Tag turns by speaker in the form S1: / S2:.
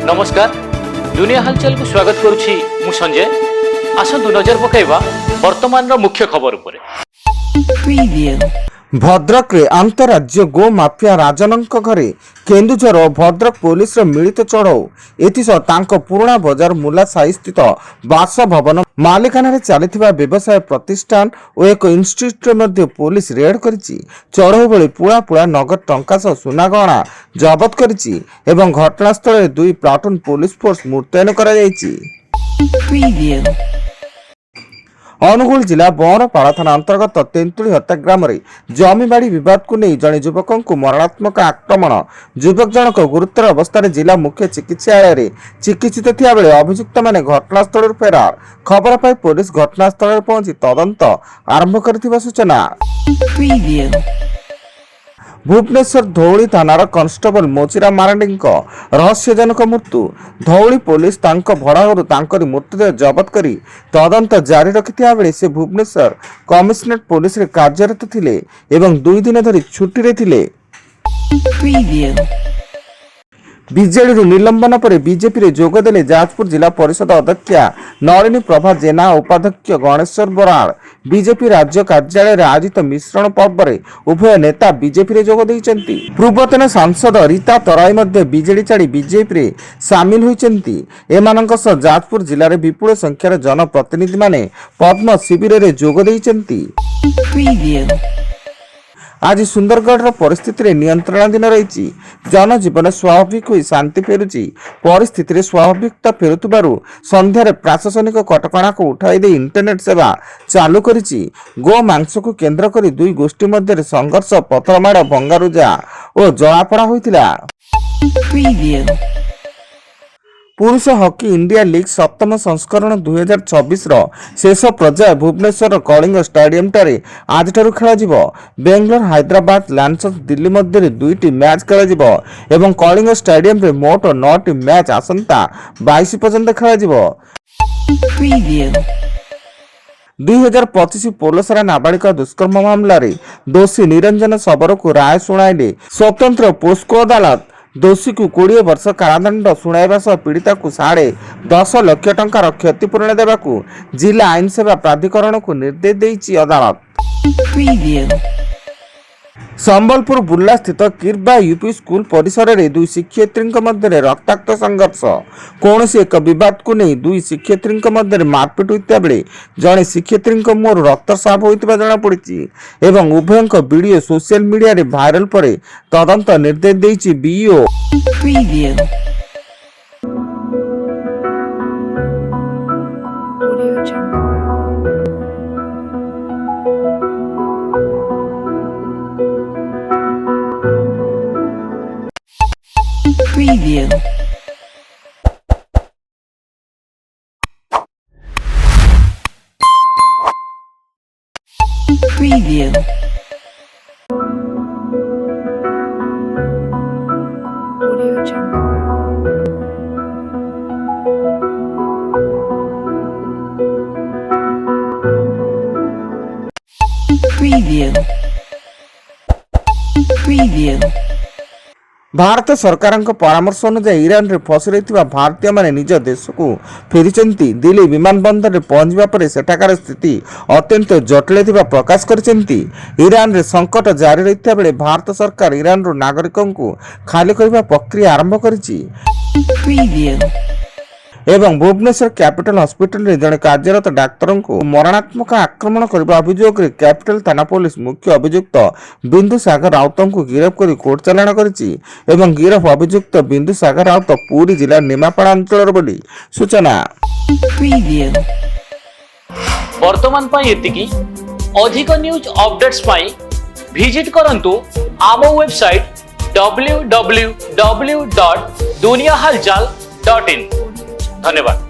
S1: नमस्कार दुनिया हलचल को स्वागत करुछि मु संजय। आसंतु नजर पकाइबा वर्तमान मुख्य खबर उपरे।
S2: भद्रक रे अंतरराज्य गो माफिया राजनक घरे केन्दुझर और भद्रक पुलिस मिलित चढ़ऊ एथिसह तांको पुराणा बजार मुला साई स्थित बासभवन मालिकाना चली व्यवसाय प्रतिष्ठान और एक इन्स्टिट्यूट मध्य पुलिस रेड करिछि। चढ़ऊ बेले पुड़ा पुड़ा नगद टंका सह सुना गहना जबत करिछि एवं घटनास्थल 2 प्लाटून पुलिस फोर्स मुतयन करा जायछि। अनुगुल जिला बरपाड़ा थाना अंतर्गत तेंतुली हत्या ग्राम जमीबाड़ी विवाद को नहीं जड़े युवक को मरणात्मक आक्रमण युवक जनक गुरुतर अवस्था जिला मुख्य चिकित्सालय चिकित्सित थिया बेले अभियुक्त माने घटनास्थल फेरार। खबर पाई पुलिस घटनास्थल पहुंची तदंत आरंभ करथिबा सूचना। भुवनेश्वर धौली थानार कन्स्टेबल मोचिरा मारांडी रहस्यजनक मृत्यु। धौली पुलिस तांको भड़ाघर तांकरी मृतदेह जबत करी तदंत जारी रखिथिया बेले से भुवनेश्वर कमिशनरेट पुलिस रे कार्यरत थिले एवं 2 दिन धरी छुट्टी रे थिले। बीजेडी निलंबन पर बीजेपी रे जोगदेले जाजपुर जिला परिषद अध्यक्षा नलिनी प्रभा जेना उपाध्यक्ष गणेश्वर बराड़। बीजेपी राज्य कार्यालय आयोजित मिश्रण पर्व रे उभय नेता बीजेपी रे जोग दैछन्ति। पूर्वतन सांसद रीता तराई मध्य बीजेडी छाड़ी बीजेपी रे शामिल होइछन्ति। एमानंक सह जाजपुर जिल्ला रे विपुल संख्यार जनप्रतिनिधि माने पद्म शिविर रे जोग दैछन्ति। आज सुंदरगढ़ परिस्थिति रे नियंत्रणाधीन रही जनजीवन स्वाभाविक हुई शांति फेरुची। परिस्थिति रे स्वाभाविकता फेरुथिबारु संध्यारे प्रशासनिक कटकणा को उठाई दे इंटरनेट सेवा चालू करिछि। गो मांस को केंद्र करी 2 गोष्ठी मध्य संघर्ष पथरमाड़ भंगारुजा और जलापड़ा होइतिला। पुरुष हॉकी इंडिया लीग 7म संस्करण 2026 रो शेष पर्याय भुवनेश्वर कलिंग स्टेडियम टारे आज ठारू खेला जिवो। बेंगलोर हैदराबाद लायंस दिल्ली मध्य 2टी मैच खेला जिवो एवं कलिंग स्टेडियम रे मोट 9टी मैच आसंता 22 पर्यंत खेला जिवो। 2025 पोलसरा नाबालिका दुष्कर्म मामला रे दोषी निरंजन सबर को राय सुनाइले स्वतंत्र पोस्को अदालत। दोषी को 20 वर्ष कारादंड शुणाइबा सह पीड़िता को 10.5 लाख टंकार क्षतिपूरण देवाकू जिला आईन सेवा प्राधिकरण को निर्देश देइछि अदालत। संबलपुर बुर्ला स्थित किरबा यूपी स्कूल परिसर में 2 शिक्षयित्री मध्य रक्ताक्त संघर्ष। कौन एक बद को नहीं 2 शिक्षयित्री मध्य मारपिट होता बेले जड़े शिक्षयित्री मुहर रक्तस्राव होता जमापड़ी एवं उभयों वीडियो सोशल मीडिया रे भाइराल पर तदंत निर्देश देइछि बीओ। भारत सरकार परामर्श अनुसार ईरान रे फसी रही भारतीय माने निज देश को फेरी दिल्ली विमान बंदर रे पहुंचवा पर सेठाकार स्थिति अत्यंत जटिल थिबा प्रकाश करिसेंती। ईरान रे संकट जारी रहिता बेले भारत सरकार ईरान रो नागरिकों को खाली करबा प्रक्रिया आरंभ करिछि एवं भुवनेश्वर कैपिटल हॉस्पिटल रे जने कार्यरत डाक्तर को मरणात्मक आक्रमण करबा अभियोग रे कैपिटल थाना पुलिस मुख्य अभियुक्त बिंदु सागर राउत को गिरफ्त कर कोर्ट चालाण करिछि एवं गिरफ अभियुक्त बिंदु सागर राउत पूरी जिला निमापाड़ा अंचल बोली सूचना।
S1: वर्तमान पाई एतिकी अधिक न्यूज अपडेट्स पाई विजिट करंतु आम वेबसाइट www.duniyahalchal.in। धन्यवाद।